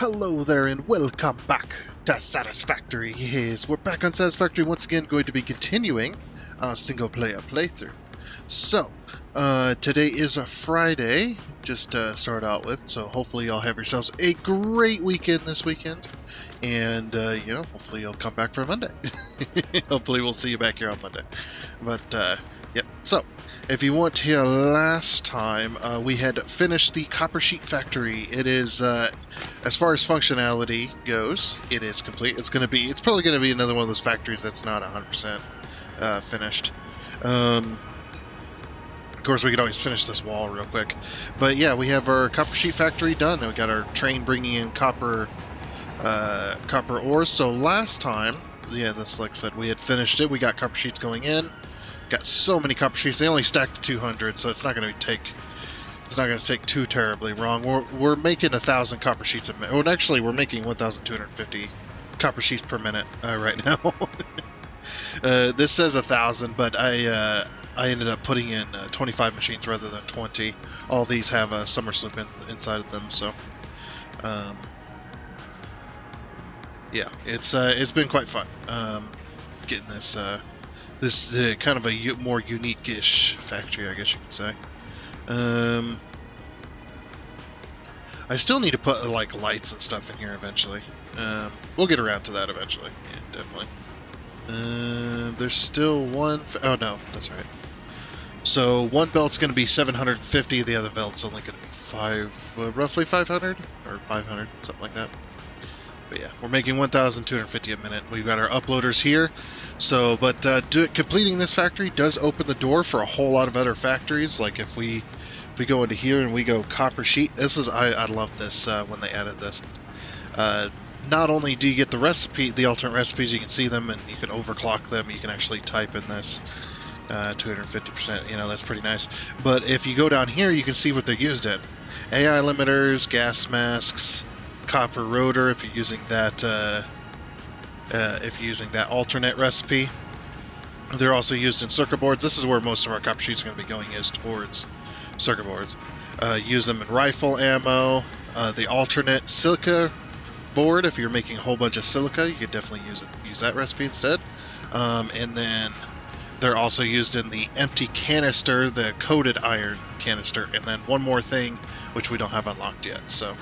Hello there and welcome back to Satisfactory. Yes, we're back on Satisfactory once again, going to be continuing our single player playthrough. So, today is a Friday, just to start out with, so hopefully y'all have yourselves a great weekend this weekend. And, hopefully you'll come back for Monday. Hopefully we'll see you back here on Monday. But, yep, so, if you weren't here last time, we had finished the copper sheet factory. It is, as far as functionality goes, it is complete. It's probably gonna be another one of those factories that's not 100% finished. Of course, we could always finish this wall real quick. But yeah, we have our copper sheet factory done. We got our train bringing in copper ores. So last time, yeah, this, like I said, we had finished it. We got copper sheets going in. Got so many copper sheets. They only stacked to 200, so it's not going to take too terribly wrong. We're making 1,000 copper sheets a minute. Well, actually, we're making 1,250 copper sheets per minute right now. This says 1,000, but I ended up putting in 25 machines rather than 20. All these have a summer sloop inside of them, so yeah, it's been quite fun getting this. This is kind of a more unique-ish factory, I guess you could say. I still need to put like lights and stuff in here eventually. We'll get around to that eventually. Yeah, definitely. There's still one. Oh no, that's right. So one belt's going to be 750. The other belt's only going to be roughly 500 or 500, something like that. But yeah, we're making 1,250 a minute. We've got our uploaders here. So, but completing this factory does open the door for a whole lot of other factories. Like if we go into here and we go copper sheet, I love this when they added this. Not only do you get the recipe, the alternate recipes, you can see them and you can overclock them. You can actually type in this 250%. You know, that's pretty nice. But if you go down here, you can see what they're used in: AI limiters, gas masks, copper rotor. If you're using that, alternate recipe, they're also used in circuit boards. This is where most of our copper sheets are going to be going, is towards circuit boards. Use them in rifle ammo. The alternate silica board, if you're making a whole bunch of silica, you could definitely use that recipe instead. And then they're also used in the empty canister, the coated iron canister. And then one more thing, which we don't have unlocked yet. So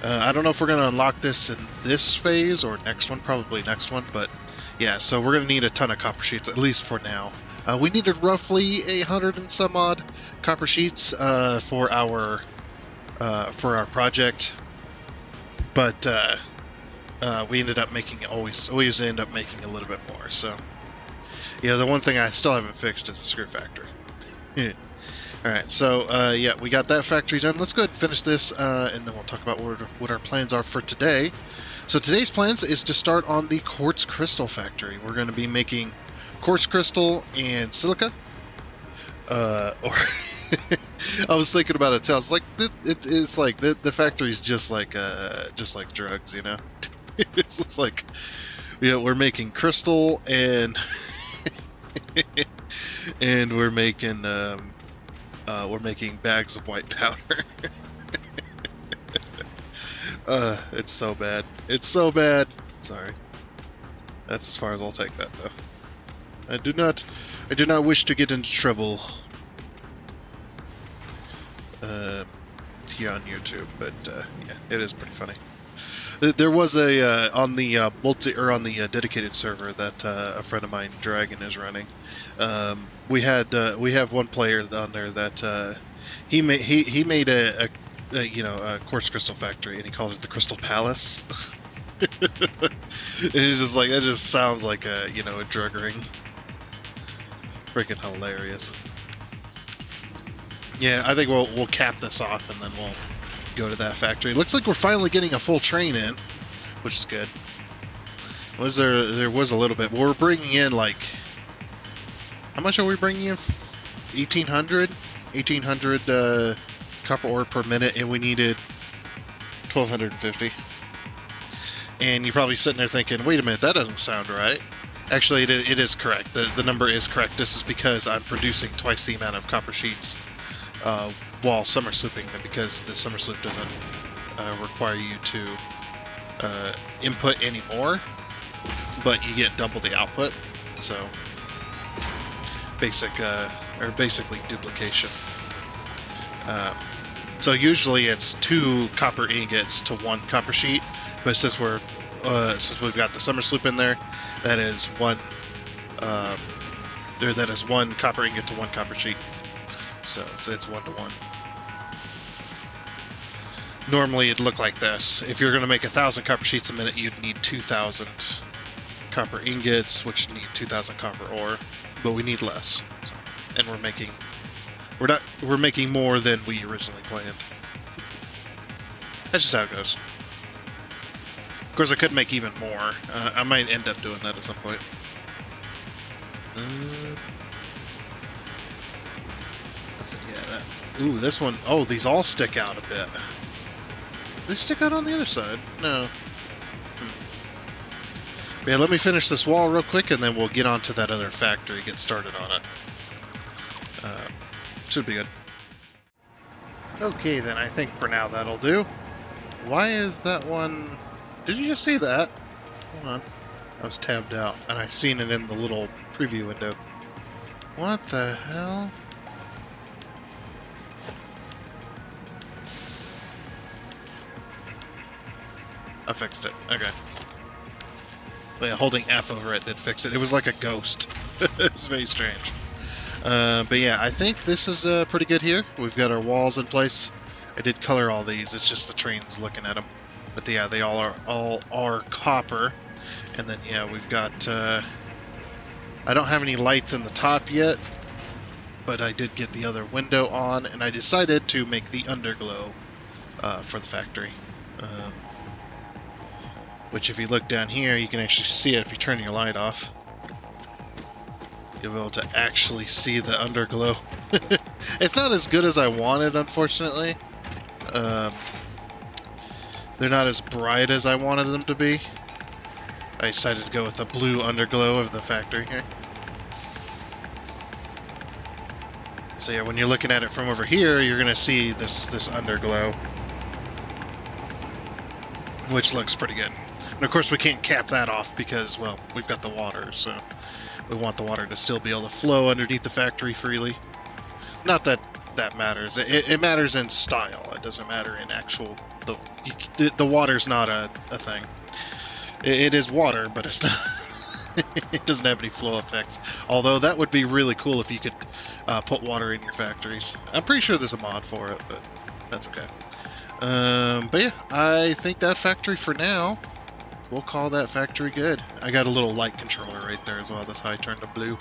I don't know if we're going to unlock this in this phase or next one, probably next one. But yeah, so we're going to need a ton of copper sheets, at least for now. We needed roughly 100 and some odd copper sheets for our project, but we ended up making always end up making a little bit more. So yeah, the one thing I still haven't fixed is the screw factory. All right, so yeah, we got that factory done. Let's go ahead and finish this, and then we'll talk about what our plans are for today. So today's plans is to start on the quartz crystal factory. We're going to be making quartz crystal and silica. I was thinking about it too. I was like, it's like the factory's just like drugs, you know. It's just like, yeah, we're making crystal and and we're making bags of white powder. It's so bad. It's so bad. Sorry. That's as far as I'll take that, though. I do not wish to get into trouble here on YouTube, but yeah, it is pretty funny. There was a on the dedicated server that a friend of mine, Dragon, is running. We have one player on there that he made a quartz crystal factory, and he called it the Crystal Palace. It's just like, it just sounds like a drug ring. Freaking hilarious. Yeah, I think we'll cap this off and then we'll go to that factory. Looks like we're finally getting a full train in, which is good. There was a little bit. We're bringing in, like, how much are we bringing in? 1,800 copper ore per minute, and we needed 1,250. And you're probably sitting there thinking, wait a minute, that doesn't sound right. Actually, it is correct. The number is correct. This is because I'm producing twice the amount of copper sheets while summer slooping them, because the summer sloop doesn't require you to input anymore, but you get double the output. So basically duplication. So usually it's 2 copper ingots to 1 copper sheet, but since we've got the summer sloop in there, that is 1 copper ingot to 1 copper sheet. So it's 1 to 1. Normally it'd look like this. If you're going to make 1,000 copper sheets a minute, you'd need 2,000 copper ingots, which need 2,000 copper ore, but we need less. So, and we're making more than we originally planned. That's just how it goes. Of course, I could make even more. I might end up doing that at some point. Let's see, yeah. Ooh, this one. Oh, these all stick out a bit. They stick out on the other side? No. Yeah, let me finish this wall real quick, and then we'll get on to that other factory, get started on it. Should be good. Okay, then, I think for now that'll do. Why is that one... Did you just see that? Hold on. I was tabbed out, and I seen it in the little preview window. What the hell? I fixed it. Okay. Yeah, holding F over it did fix it. It was like a ghost. It was very strange. But yeah, I think this is pretty good here. We've got our walls in place. I did color all these. It's just the trains looking at them. But yeah, they all are copper. And then yeah, we've got. I don't have any lights in the top yet, but I did get the other window on, and I decided to make the underglow for the factory. Which, if you look down here, you can actually see it if you turn your light off. You'll be able to actually see the underglow. It's not as good as I wanted, unfortunately. They're not as bright as I wanted them to be. I decided to go with the blue underglow of the factory here. So yeah, when you're looking at it from over here, you're going to see this underglow, which looks pretty good. And of course we can't cap that off because, well, we've got the water, so we want the water to still be able to flow underneath the factory freely. Not that that matters. It matters in style. It doesn't matter in actual... The water's not a thing. It is water, but it's not... It doesn't have any flow effects. Although that would be really cool if you could put water in your factories. I'm pretty sure there's a mod for it, but that's okay. But yeah, I think that factory for now... We'll call that factory good. I got a little light controller right there as well. That's how I turned to blue.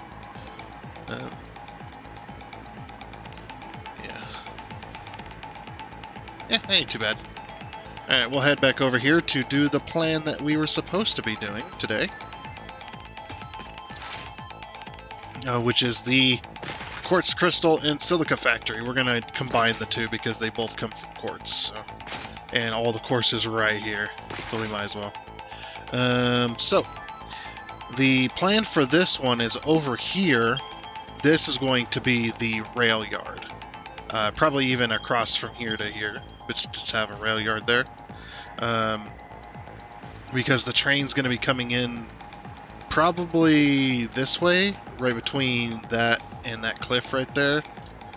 Yeah, ain't too bad. Alright, we'll head back over here to do the plan that we were supposed to be doing today. Which is the quartz, crystal, and silica factory. We're going to combine the two because they both come from quartz. So. And all the quartz is right here. So we might as well. So, the plan for this one is over here. This is going to be the rail yard. Probably even across from here to here, but just have a rail yard there. Because the train's going to be coming in probably this way, right between that and that cliff right there.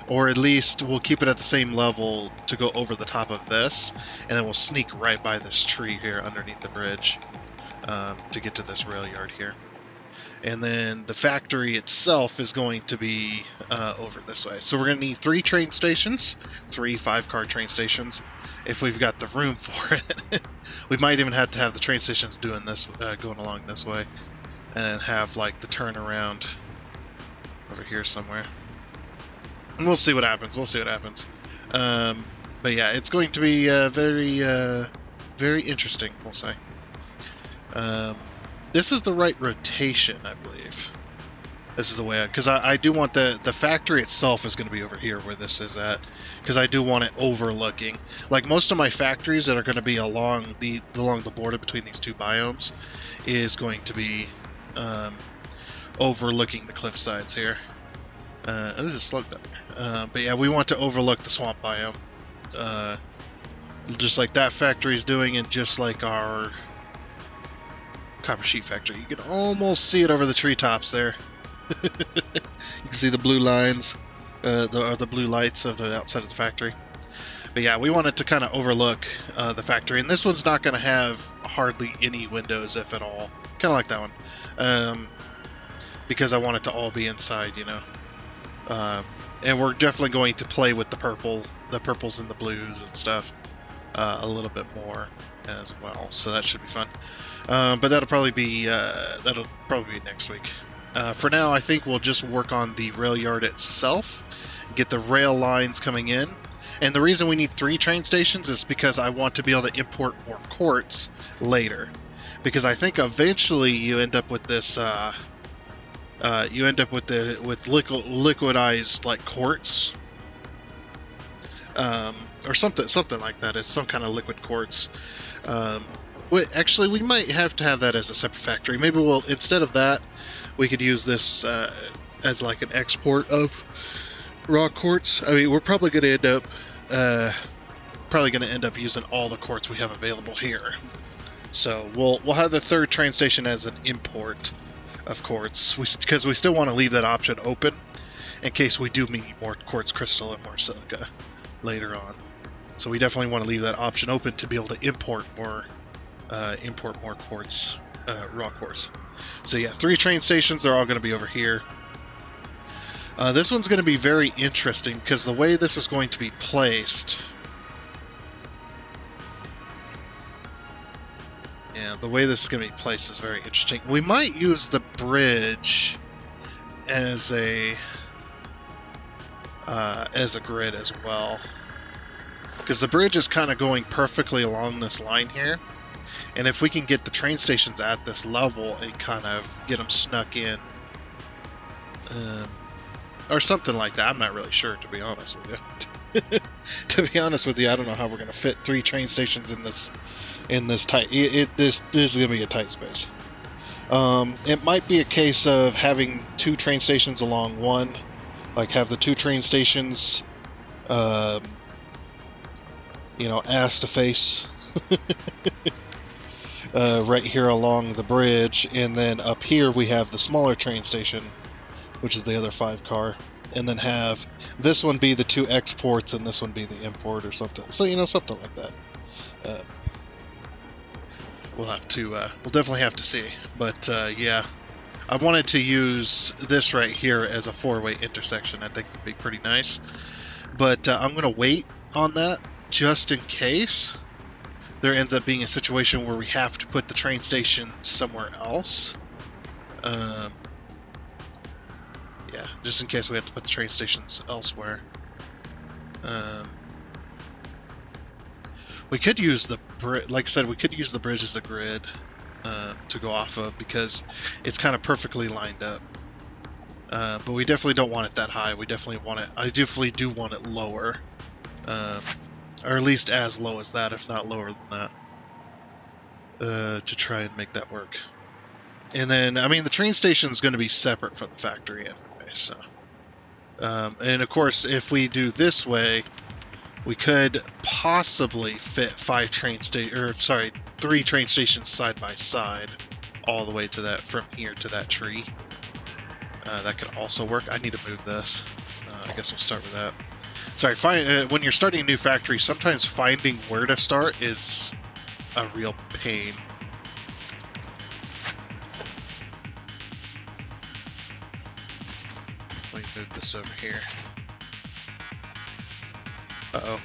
Or at least we'll keep it at the same level to go over the top of this, and then we'll sneak right by this tree here underneath the bridge. To get to this rail yard here. And then the factory itself is going to be over this way. So we're going to need 3 train stations, 3 5-car train stations, if we've got the room for it. We might even have to have the train stations doing this, going along this way, and then have like the turnaround over here somewhere. And we'll see what happens. We'll see what happens. But yeah, it's going to be very interesting, we'll say. This is the right rotation, I believe. This is the way, because I do want the factory itself is going to be over here where this is at, because I do want it overlooking. Like most of my factories that are going to be along the border between these two biomes is going to be overlooking the cliff sides here. This is slowed down. But yeah, we want to overlook the swamp biome, just like that factory is doing, and just like our copper sheet factory. You can almost see it over the treetops there. You can see the blue lines, the blue lights of the outside of the factory. But yeah, we want it to kind of overlook the factory, and this one's not going to have hardly any windows, if at all. Kind of like that one, because I want it to all be inside, you know. And we're definitely going to play with the purples and the blues and stuff a little bit more as well. So that should be fun. But that'll probably be next week. For now, I think we'll just work on the rail yard itself, get the rail lines coming in. And the reason we need 3 train stations is because I want to be able to import more quartz later. Because I think eventually you end up with this, liquidized like quartz, or something like that. It's some kind of liquid quartz. Actually, we might have to have that as a separate factory. Maybe we'll, instead of that, we could use this as like an export of raw quartz. I mean, we're probably going to end up using all the quartz we have available here. So we'll have the 3rd train station as an import of quartz, because we still want to leave that option open in case we do need more quartz crystal and more silica later on. So we definitely want to leave that option open to be able to import more quartz, raw quartz. So yeah, 3 train stations. They're all going to be over here. This one's going to be very interesting because the way this is going to be placed. Yeah, the way this is going to be placed is very interesting. We might use the bridge as a grid as well, because the bridge is kind of going perfectly along this line here. And if we can get the train stations at this level and kind of get them snuck in, or something like that. I'm not really sure, to be honest with you. To be honest with you, I don't know how we're going to fit 3 train stations in this tight. This is going to be a tight space. It might be a case of having 2 train stations along one, like have the 2 train stations, ass to face, right here along the bridge, and then up here we have the smaller train station, which is the other 5 car, and then have this one be the 2 exports and this one be the import or something. So, something like that. We'll definitely have to see. But, yeah, I wanted to use this right here as a 4-way intersection. I think would be pretty nice. But I'm going to wait on that just in case there ends up being a situation where we have to put the train station somewhere else. Yeah, just in case we have to put the train stations elsewhere. We could use the bridge, like I said, we could use the bridge as a grid to go off of, because it's kind of perfectly lined up. But we definitely don't want it that high. I definitely do want it lower. Or at least as low as that, if not lower than that. To try and make that work. And then, I mean, the train station is going to be separate from the factory anyway, so. And of course, if we do this way, we could possibly fit 3 train stations side by side, all the way to that, from here to that tree. That could also work. I need to move this. I guess we'll start with that. Sorry, when you're starting a new factory, sometimes finding where to start is a real pain. Let me move this over here. Uh-oh.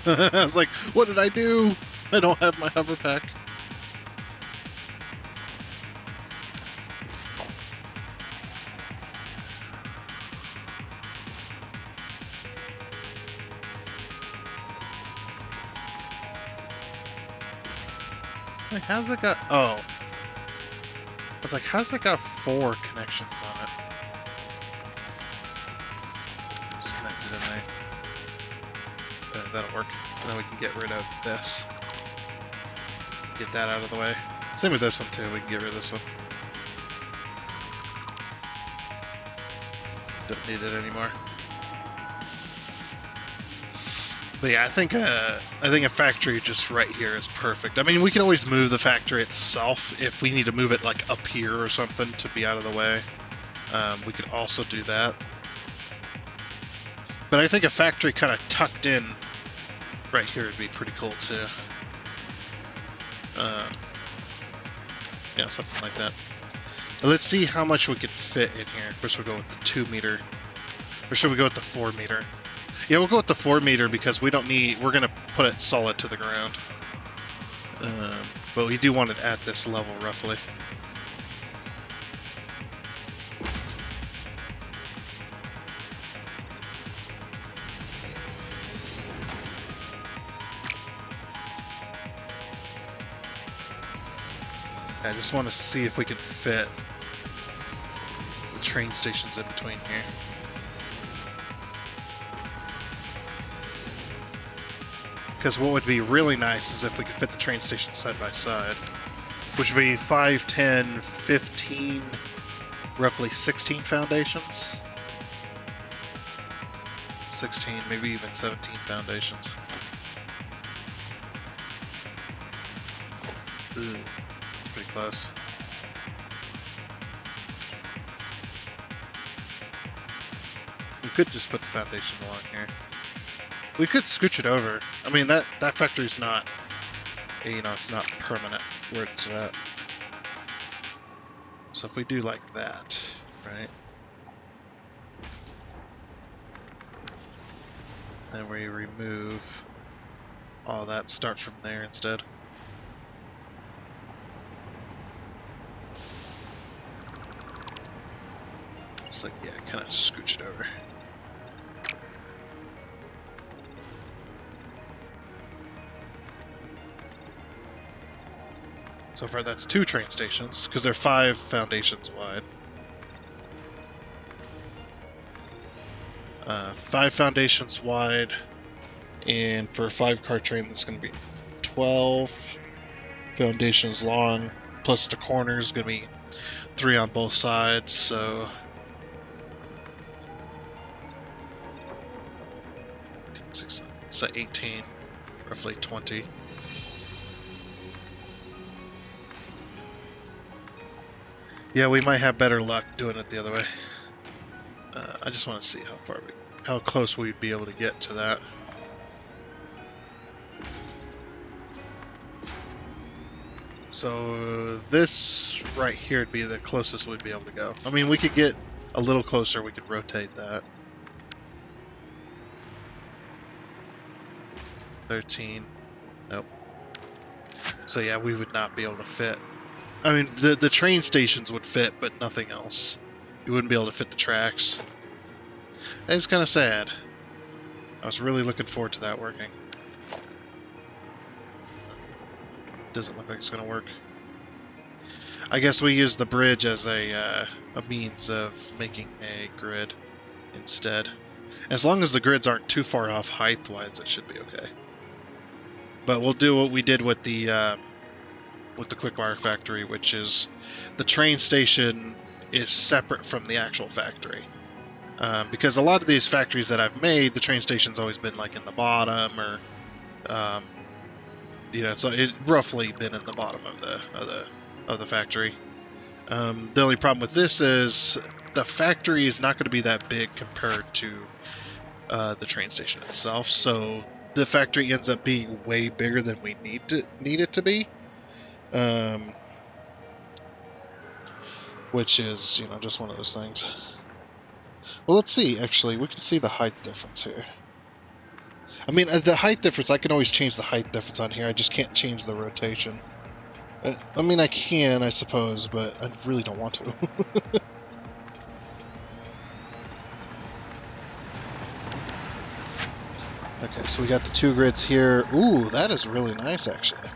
I was like, what did I do? I don't have my hover pack. Wait, how's it got... Oh. I was like, how's it got 4 connections on it? Just connected in there. That'll work. And then we can get rid of this. Get that out of the way. Same with this one too, we can get rid of this one. Don't need it anymore. But yeah, I think a factory just right here is perfect. I mean, we can always move the factory itself if we need to move it like up here or something to be out of the way. We could also do that. But I think a factory kind of tucked in right here would be pretty cool too. Yeah, something like that. But let's see how much we could fit in here. First, we'll go with the 2 meter. Or should we go with the 4 meter? Yeah, we'll go with the 4 meter because we don't need. We're gonna put it solid to the ground. But we do want it at this level roughly. I just want to see if we can fit the train stations in between here. Because what would be really nice is if we could fit the train stations side by side, which would be 5, 10, 15, roughly 16 foundations. 16, maybe even 17 foundations. Ooh. Pretty close. We could just put the foundation along here. We could scooch it over. I mean, that factory's not, you know, it's not permanent where it's at. So if we do like that, right? Then we remove all that, start from there instead. It's like, yeah, kind of scooch it over. So far, that's 2 train stations, because they're 5 foundations wide. 5 foundations wide, and for a 5-car train, that's going to be 12 foundations long, plus the corner is going to be 3 on both sides, so... So 18, roughly 20. Yeah, we might have better luck doing it the other way. I just want to see how close we'd be able to get to that. So this right here would be the closest we'd be able to go. I mean, we could get a little closer. We could rotate that. 13. Nope. So yeah, we would not be able to fit. I mean, the train stations would fit, but nothing else. You wouldn't be able to fit the tracks. It's kind of sad. I was really looking forward to that working. Doesn't look like it's going to work. I guess we use the bridge as a means of making a grid instead. As long as the grids aren't too far off height-wise, it should be okay. But we'll do what we did with the Quickwire factory, which is the train station is separate from the actual factory. Because a lot of these factories that I've made, the train station's always been like in the bottom, or you know, so it's roughly been in the bottom of the factory. The only problem with this is the factory is not going to be that big compared to the train station itself, so the factory ends up being way bigger than we need it to be. Which is, you know, just one of those things. Well, let's see, actually, we can see the height difference here. I mean, the height difference, I can always change the height difference on here, I just can't change the rotation. I mean, I can, I suppose, but I really don't want to. Okay, so we got the 2 grids here. Ooh, that is really nice, actually.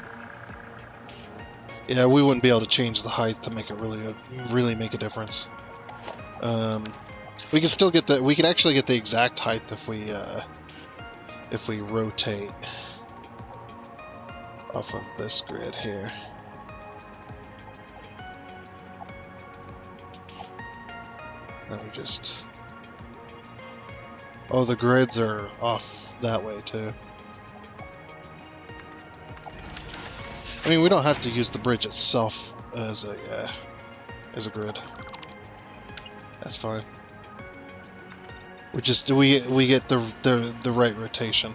Yeah, we wouldn't be able to change the height to make it really make a difference. We can still get we could actually get the exact height if we rotate off of this grid here. Then we just... Oh, the grids are off that way too. I mean, we don't have to use the bridge itself as a grid. That's fine. We get the right rotation.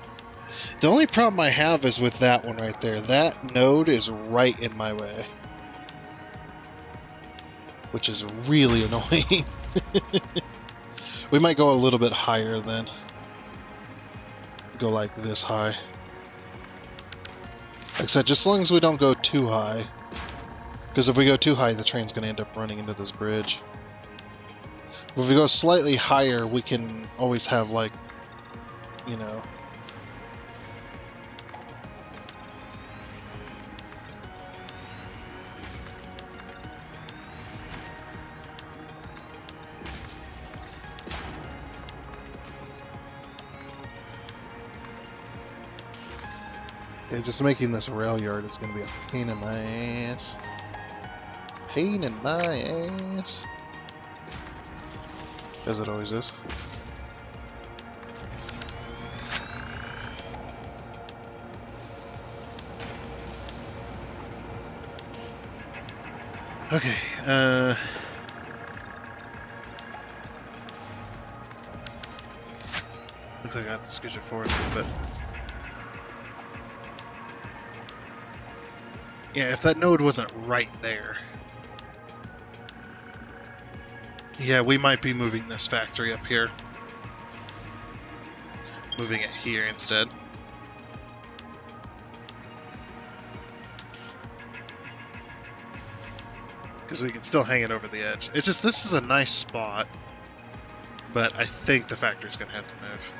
The only problem I have is with that one right there. That node is right in my way, which is really annoying. We might go a little bit higher then. Go like this high. Like I said, just as long as we don't go too high. Because if we go too high, the train's going to end up running into this bridge. But if we go slightly higher, we can always have, like, you know... Yeah, just making this rail yard is going to be a pain in my ass. Pain in my ass. As it always is. Okay, looks like I have to scooch it forward a little bit. Yeah, if that node wasn't right there. Yeah, we might be moving this factory up here. Moving it here instead. Because we can still hang it over the edge. It's just, this is a nice spot. But I think the factory's going to have to move.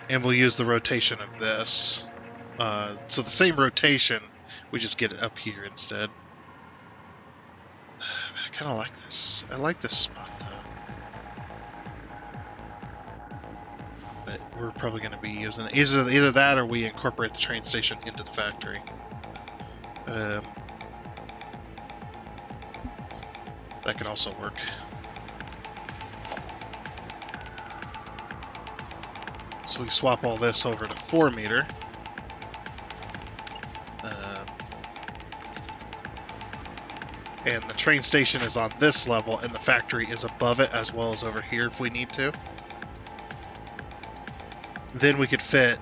And we'll use the rotation of this. So the same rotation, we just get it up here instead. I kind of like this. I like this spot though. But we're probably going to be using either that or we incorporate the train station into the factory. That could also work. So we swap all this over to 4 meter. And the train station is on this level, and the factory is above it as well as over here if we need to. Then we could fit...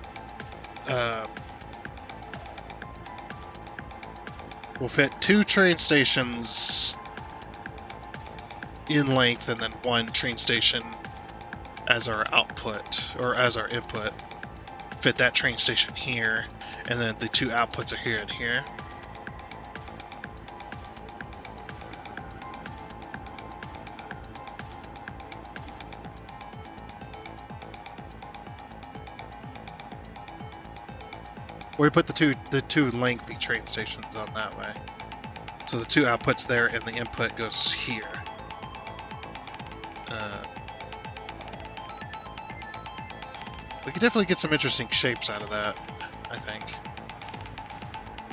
we'll fit 2 train stations in length, and then 1 train station as our output, or as our input. Fit that train station here, and then the 2 outputs are here and here. Or we put the two lengthy train stations on that way. So the 2 outputs there and the input goes here. We could definitely get some interesting shapes out of that, I think.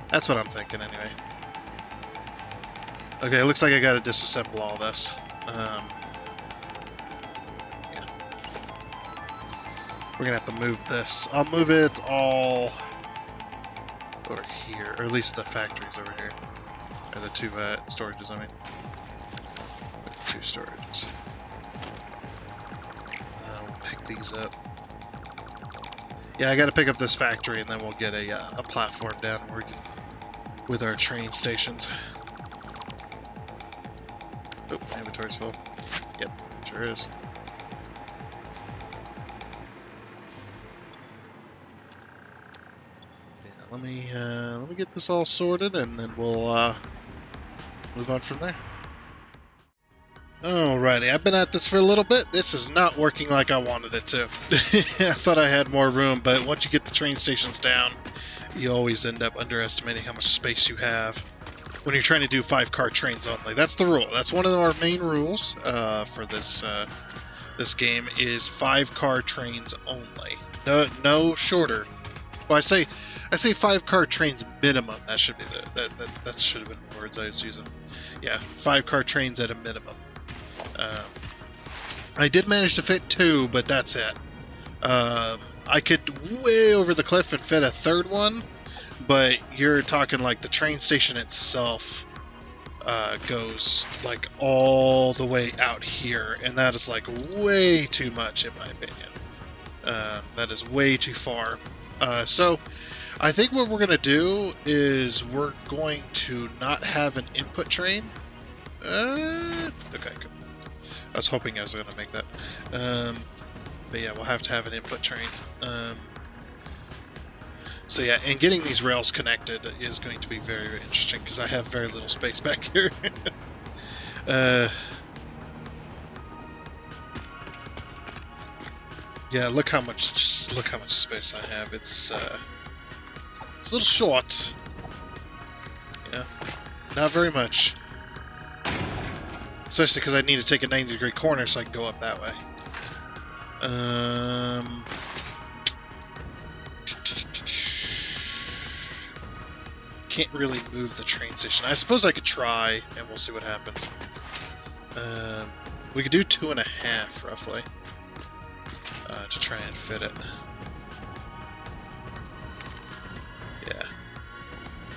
That's what I'm thinking anyway. Okay, it looks like I gotta disassemble all this. Yeah. We're gonna have to move this. I'll move it all over here, or at least the factories over here. Or the 2 storages, I mean. 2 storages. We'll pick these up. Yeah, I gotta pick up this factory and then we'll get a platform down where we can, with our train stations. Oh, inventory's full. Yep, sure is. Let me get this all sorted, and then we'll move on from there. Alrighty, I've been at this for a little bit. This is not working like I wanted it to. I thought I had more room, but once you get the train stations down, you always end up underestimating how much space you have when you're trying to do 5-car trains only. That's the rule. That's one of our main rules for this this game is 5-car trains only. No shorter. Well, I say 5-car trains minimum. That should be that should have been the words I was using. Yeah, 5-car trains at a minimum. I did manage to fit 2, but that's it. I could way over the cliff and fit a 3rd one, but you're talking like the train station itself goes like all the way out here, and that is like way too much in my opinion. That is way too far. So I think what we're going to do is we're going to not have an input train. Okay, good. I was hoping I was going to make that. But yeah, we'll have to have an input train. So yeah, and getting these rails connected is going to be very, very interesting because I have very little space back here. Yeah, look how much space I have. It's a little short. Yeah, not very much. Especially because I need to take a 90-degree corner so I can go up that way. Can't really move the train station. I suppose I could try, and we'll see what happens. We could do 2.5, roughly, to try and fit it. Yeah.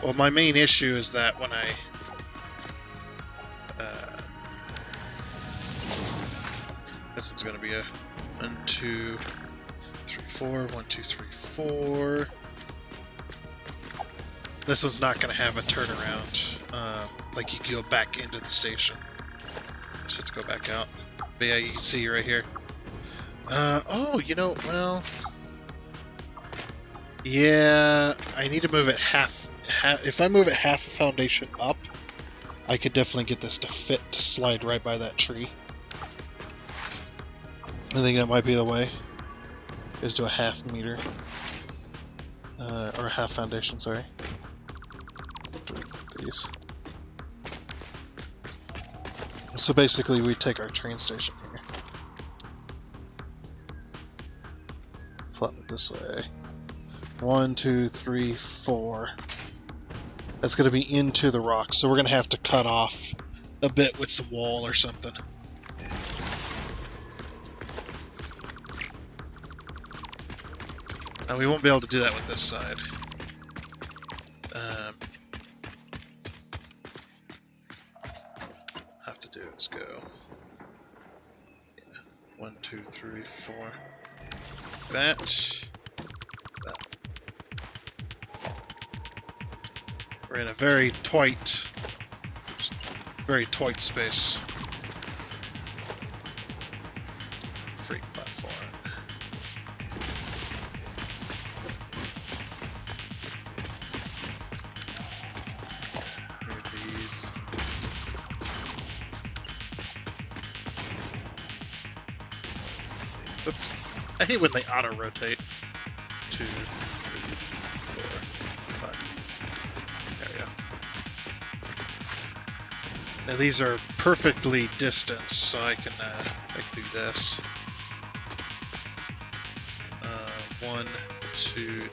Well, my main issue is that when I... this one's going to be a 1, 2, 3, 4, 1, 2, 3, 4. This one's not going to have a turnaround, like you can go back into the station. Just have to go back out. But yeah, you can see right here. Oh, you know, well... Yeah, I need to move it half. If I move it half a foundation up, I could definitely get this to fit to slide right by that tree. I think that might be the way. Is do a half meter. Or a half foundation, sorry. These. So basically we take our train station here. Flip it this way. 1, 2, 3, 4. That's going to be into the rock, so we're going to have to cut off a bit with some wall or something. Now we won't be able to do that with this side. Have to do is go. Yeah. 1, 2, 3, 4. That. We're in a very tight space. Freight platform. Here are these. Oops. I hate when they auto-rotate. 2, 3, 4, 5. There we go. Now these are perfectly distanced, so I can do this. 1, 2,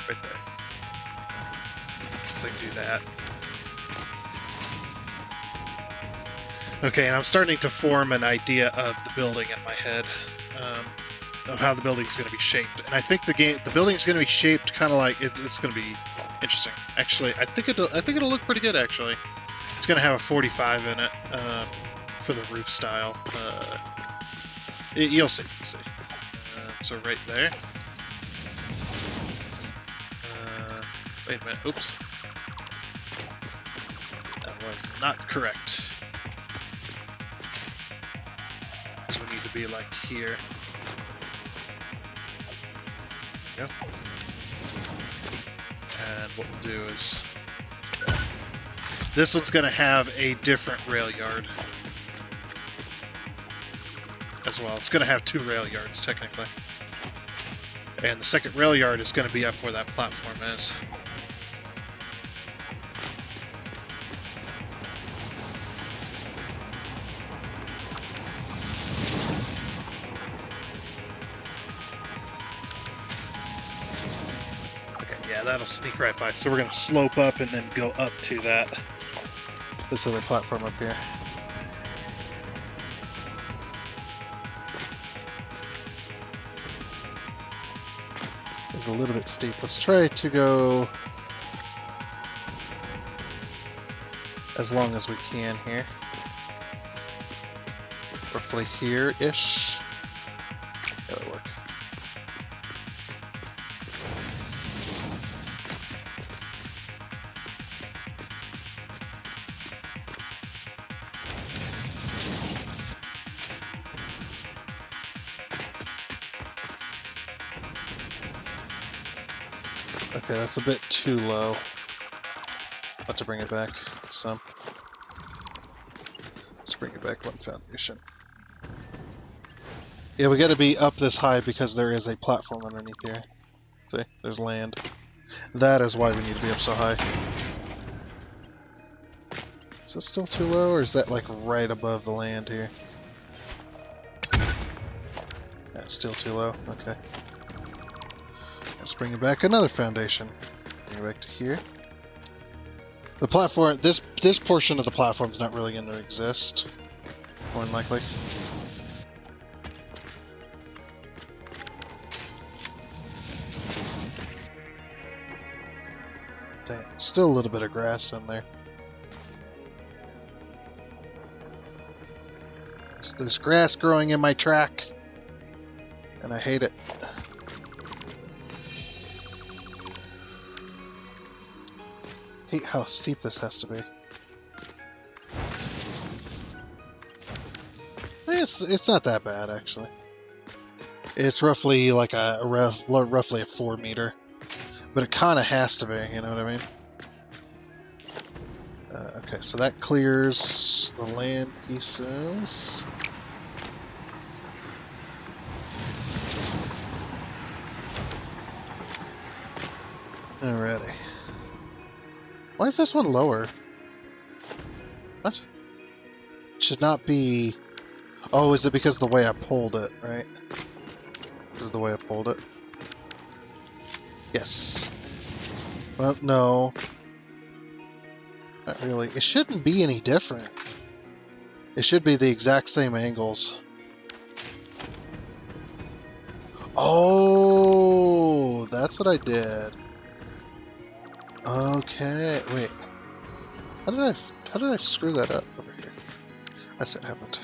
right there. So I can do that. Okay, and I'm starting to form an idea of the building in my head, of how the building's going to be shaped. And I think the building's going to be shaped kind of like it's going to be interesting. Actually, I think it'll look pretty good. Actually, it's going to have a 45 in it for the roof style. You'll see. You'll see. So right there. Wait a minute. Oops. That was not correct. Because we need to be like here. There we go. And what we'll do is... this one's going to have a different rail yard as well. It's going to have 2 rail yards, technically. And the second rail yard is going to be up where that platform is. That'll sneak right by. So we're going to slope up and then go up to this other platform up here. is a little bit steep. Let's try to go as long as we can here. Roughly here-ish. That'll work. Okay, that's a bit too low. I'll have to bring it back some. Let's bring it back one foundation. Yeah, we gotta be up this high because there is a platform underneath here. See, there's land. That is why we need to be up so high. Is that still too low, or is that like right above the land here? That's still too low, okay. Let's bring it back another foundation. Bring it back to here. The platform, this portion of the platform is not really going to exist, more than likely. Dang, still a little bit of grass in there. So there's grass growing in my track, and I hate it. Hate how steep this has to be. It's not that bad actually. It's roughly like roughly a 4 meter, but it kind of has to be. You know what I mean? Okay, so that clears the land pieces. Alrighty. Why is this one lower? What? It should not be... Oh, is it because of the way I pulled it, right? This is the way I pulled it. Yes. Well, no. Not really. It shouldn't be any different. It should be the exact same angles. Oh, that's what I did. Okay, wait. How did I screw that up over here? That's what happened.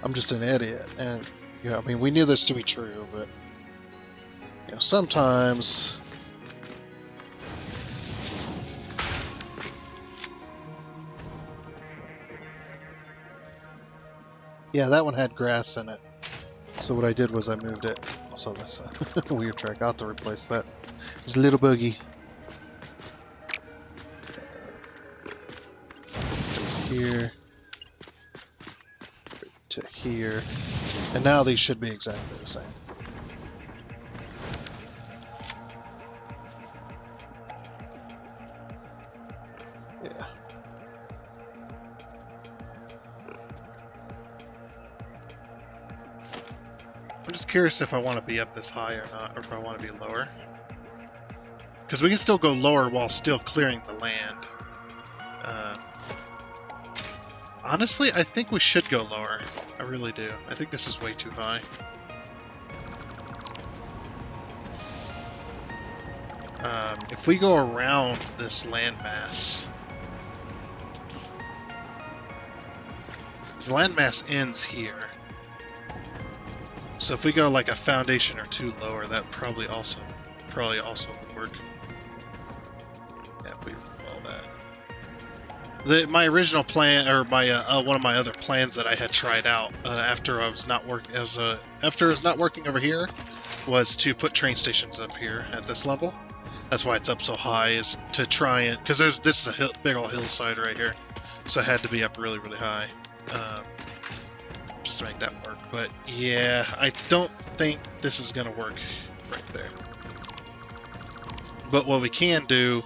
I'm just an idiot, and yeah, I mean we knew this to be true, but you know sometimes. Yeah, that one had grass in it. So what I did was I moved it. Also, that's a weird track. I'll have to replace that. There's a little boogie. Here to here, and now these should be exactly the same. Yeah. I'm just curious if I want to be up this high or not, or if I want to be lower. Because we can still go lower while still clearing the land. Honestly, I think we should go lower. I really do. I think this is way too high. If we go around this landmass... This landmass ends here. So if we go like a foundation or two lower, that probably also would work. Yeah, if we all that. My original plan, or my one of my other plans that I had tried out after I was not working after it was not working over here, was to put train stations up here at this level. That's why it's up so high, is to try and because this is a big old hillside right here, so it had to be up really high, just to make that work. But yeah, I don't think this is gonna work right there. But what we can do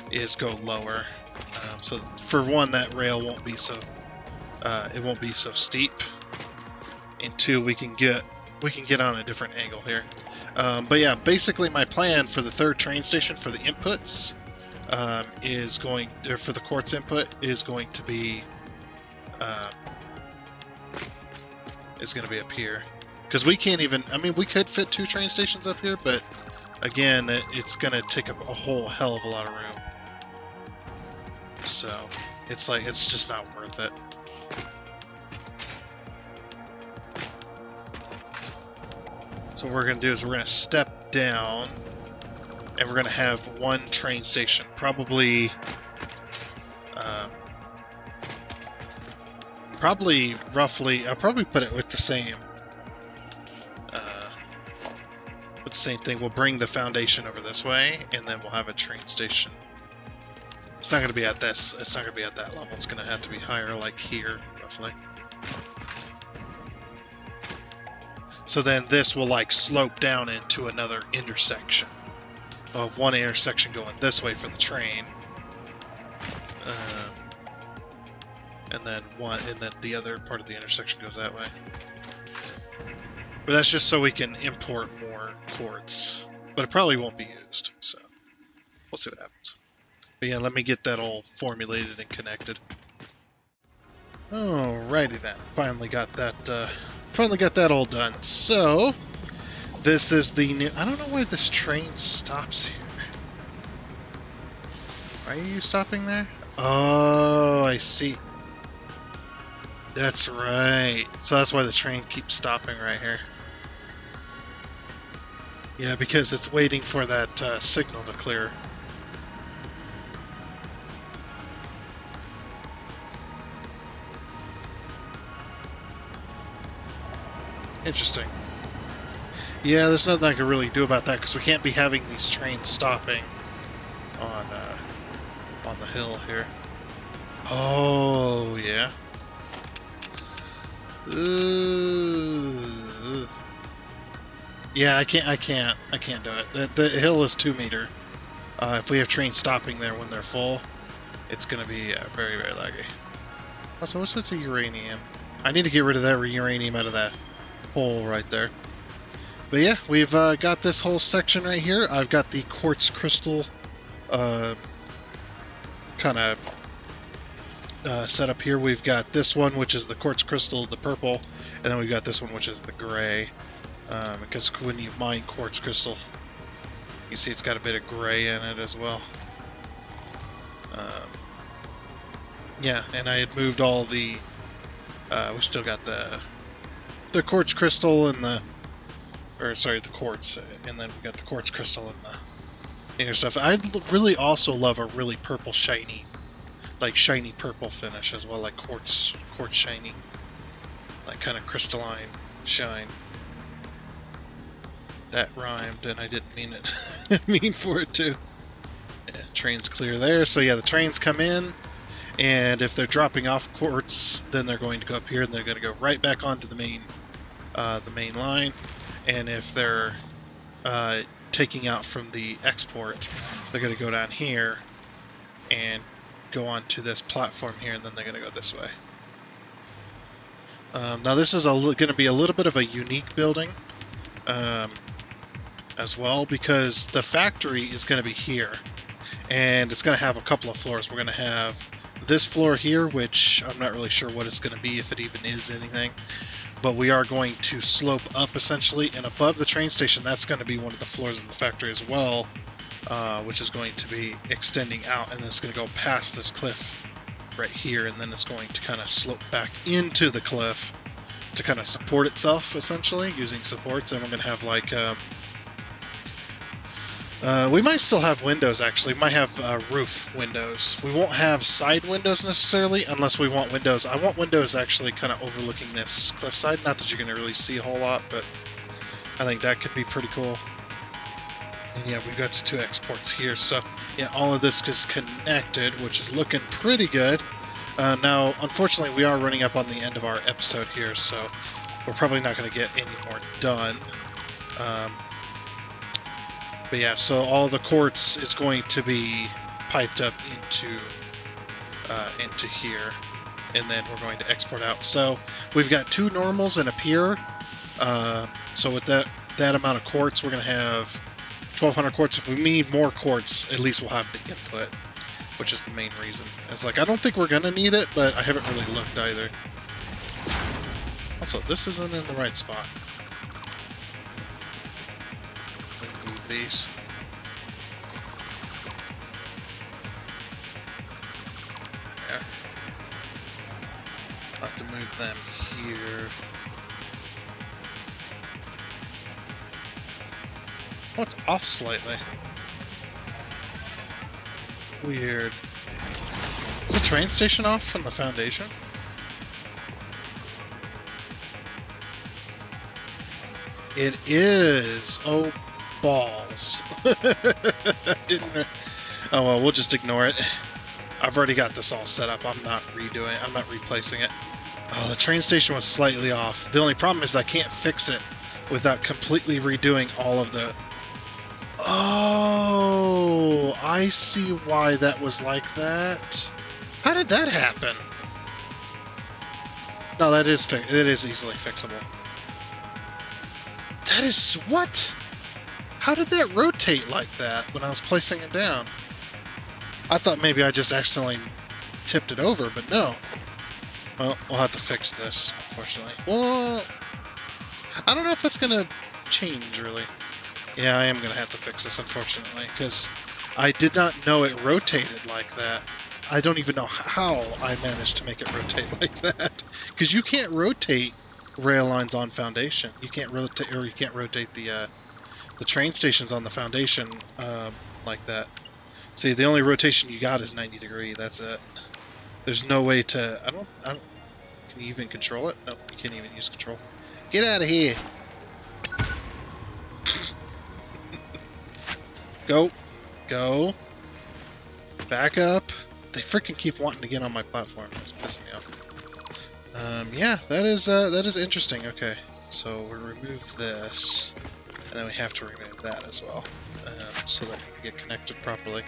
is go lower. So for one, that rail won't be so it won't be so steep, and two, we can get on a different angle here. But yeah, basically my plan for the third train station for the inputs is going, or for the quartz input, is going to be up here, because we can't even. I mean, we could fit 2 train stations up here, but again, it's going to take up a whole hell of a lot of room. So, it's like, it's just not worth it. So what we're going to do is we're going to step down, and we're going to have one train station. Probably roughly, I'll probably put it with the same thing. We'll bring the foundation over this way, and then we'll have a train station. It's not going to be at this. It's not going to be at that level. It's going to have to be higher, like here, roughly. So then this will like slope down into another intersection. We'll have one intersection going this way for the train, and then the other part of the intersection goes that way. But that's just so we can import more quartz. But it probably won't be used, so we'll see what happens. But yeah, let me get that all formulated and connected. Alrighty then. Finally got that all done. So this is the new. I don't know why this train stops here. Are you stopping there? Oh, I see. That's right. So that's why the train keeps stopping right here. Yeah, because it's waiting for that signal to clear. Interesting. Yeah, there's nothing I can really do about that because we can't be having these trains stopping on the hill here. Oh yeah. Yeah, I can't do it. The hill is 2 meter. If we have trains stopping there when they're full, it's gonna be very, very laggy. Also, what's with the uranium? I need to get rid of that uranium out of that hole right there. But yeah, we've got this whole section right here. I've got the quartz crystal kind of set up here. We've got this one, which is the quartz crystal, the purple, and then we've got this one, which is the gray. Because when you mine quartz crystal, you see it's got a bit of gray in it as well. Yeah, and I had moved all the. We still got the quartz crystal and the quartz, and then we got the quartz crystal and the inner stuff. I'd really also love a really purple shiny, like shiny purple finish as well, like quartz shiny, like kind of crystalline shine. That rhymed, and I didn't mean it. mean for it to. Yeah, train's clear there. So yeah, the trains come in, and if they're dropping off quartz, then they're going to go up here, and they're going to go right back onto the main line. And if they're taking out from the export, they're going to go down here and go onto this platform here, and then they're going to go this way. Now this is going to be a little bit of a unique building. As well, because the factory is going to be here, and it's going to have a couple of floors. We're going to have this floor here, which I'm not really sure what it's going to be, if it even is anything, but we are going to slope up essentially, and above the train station, that's going to be one of the floors of the factory as well, which is going to be extending out, and then it's going to go past this cliff right here, and then it's going to kind of slope back into the cliff to kind of support itself, essentially, using supports. And we're going to have like we might still have windows, actually. We might have roof windows. We won't have side windows necessarily, unless we want windows. I want windows actually kind of overlooking this cliffside. Not that you're going to really see a whole lot, but I think that could be pretty cool. And yeah, we've got the 2 exports here. So yeah, all of this is connected, which is looking pretty good. Now, unfortunately, we are running up on the end of our episode here, so we're probably not going to get any more done. But yeah, so all the quartz is going to be piped up into here, and then we're going to export out. So we've got 2 normals and a pier. So with that amount of quartz, we're going to have 1,200 quartz. If we need more quartz, at least we'll have the input, which is the main reason. It's like, I don't think we're going to need it, but I haven't really looked either. Also, this isn't in the right spot. Move these. There. I'll have to move them here. Oh, it's off slightly. Weird. Is the train station off from the foundation? It is. Oh, balls. Didn't. Oh well, we'll just ignore it. I've already got this all set up. I'm not replacing it. Oh, the train station was slightly off. The only problem is I can't fix it without completely redoing all of the... Oh, I see why that was like that. How did that happen? No, it is easily fixable. That is... What? How did that rotate like that when I was placing it down? I thought maybe I just accidentally tipped it over, but no. Well, we'll have to fix this, unfortunately. Well, I don't know if that's going to change, really. Yeah, I am going to have to fix this, unfortunately, because I did not know it rotated like that. I don't even know how I managed to make it rotate like that. Because you can't rotate rail lines on foundation. You can't rotate, or you can't rotate the train stations on the foundation like that. See, the only rotation you got is 90 degree. That's it. There's no way to... I don't... Can you even control it? No, you can't even use control. Get out of here! Go. Go. Back up. They freaking keep wanting to get on my platform. That's pissing me off. Yeah, that is interesting. Okay, so we'll remove this, and then we have to remove that as well, so that we can get connected properly.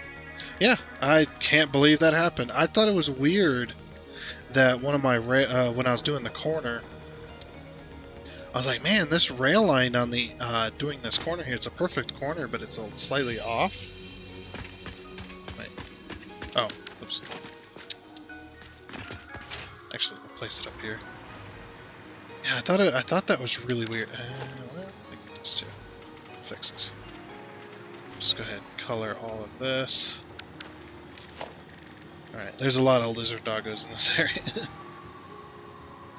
Yeah, I can't believe that happened. I thought it was weird that one of my when I was doing the corner, I was like, man, this rail line on the doing this corner here, it's a perfect corner, but it's slightly off. Wait. Oh, oops. Actually, we'll place it up here. Yeah, I thought that was really weird. Well, I think those two. Fix this. Just go ahead and color all of this. Alright, there's a lot of lizard doggos in this area.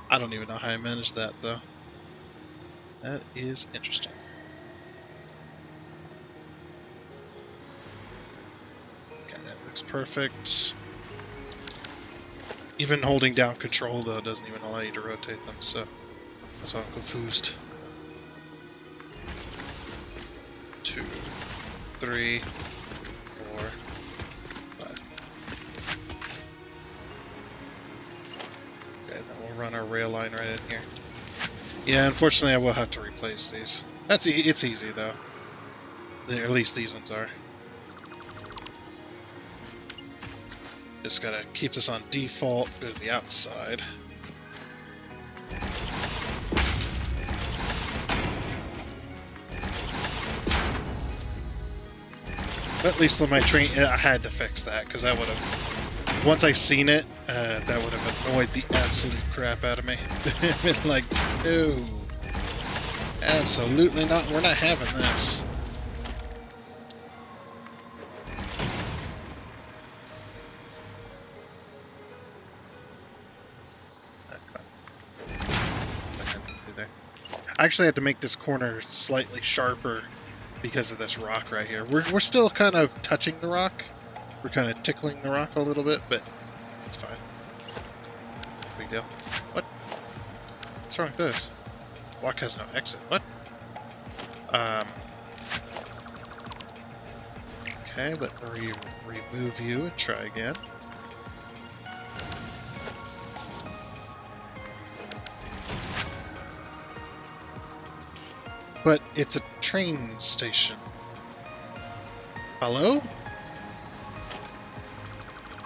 I don't even know how I managed that, though. That is interesting. Okay, that looks perfect. Even holding down control, though, doesn't even allow you to rotate them, so that's why I'm confused. 2, 3, 4, 5. Okay, then we'll run our rail line right in here. Yeah, unfortunately, I will have to replace these. It's easy though. Or at least these ones are. Just gotta keep this on default. Go to the outside. But at least on my train, I had to fix that because that would have. Once I seen it, that would have annoyed the absolute crap out of me. Been like, no, absolutely not. We're not having this. I actually had to make this corner slightly sharper because of this rock right here. We're still kind of touching the rock. We're kind of tickling the rock a little bit, but it's fine. Big deal. What? What's wrong with this? Walk has no exit. What? Okay, let me remove you and try again. But it's a train station. Hello?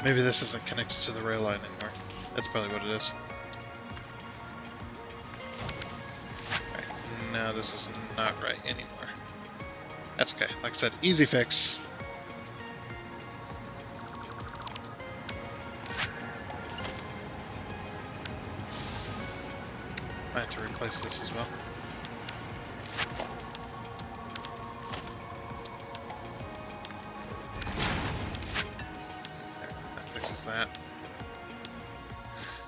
Maybe this isn't connected to the rail line anymore. That's probably what it is. Right. No, this is not right anymore. That's okay. Like I said, easy fix. I have to replace this as well. is that.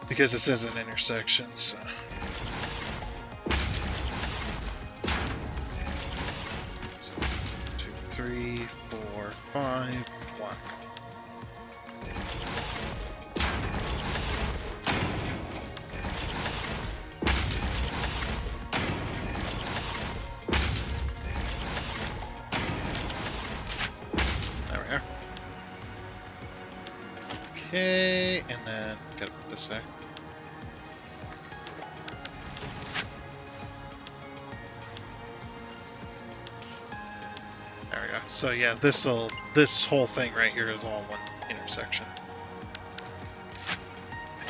Because this is an intersection, so... So 2, 3, 4, 5, 1. Okay, and then gotta put this there. There we go. So yeah, this whole thing right here is all one intersection.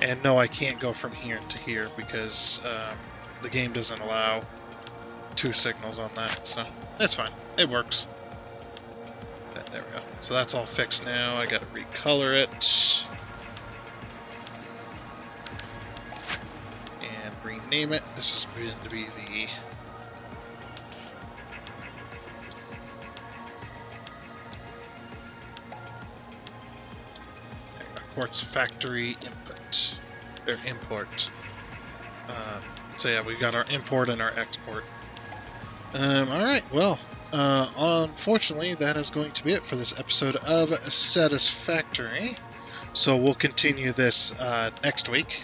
And no, I can't go from here to here because the game doesn't allow 2 signals on that, so that's fine. It works. There we go. So that's all fixed now. I gotta recolor it. And rename it. This is going to be the... Quartz factory input. Or import. So yeah, we've got our import and our export. Alright, well... unfortunately, that is going to be it for this episode of Satisfactory. So we'll continue this next week,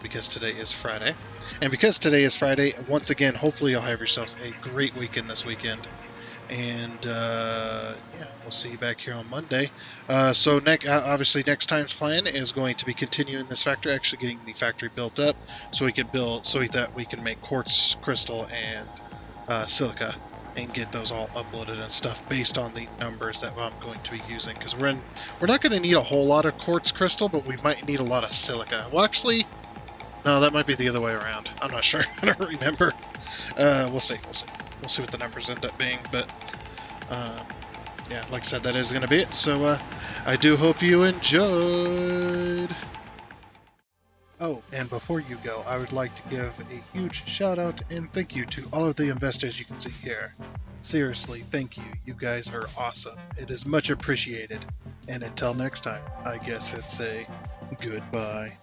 because today is Friday. And because today is Friday, once again, hopefully you'll have yourselves a great weekend this weekend. And yeah, we'll see you back here on Monday. So obviously next time's plan is going to be continuing this factory, actually getting the factory built up, so we can that we can make quartz, crystal, and silica, and get those all uploaded and stuff based on the numbers that I'm going to be using. Because we're not going to need a whole lot of quartz crystal, but we might need a lot of silica. Well, actually, no, that might be the other way around. I'm not sure. I don't remember. We'll see. We'll see what the numbers end up being. But yeah, like I said, that is going to be it. So I do hope you enjoyed. Oh, and before you go, I would like to give a huge shout out and thank you to all of the investors you can see here. Seriously, thank you. You guys are awesome. It is much appreciated. And until next time, I guess it's a goodbye.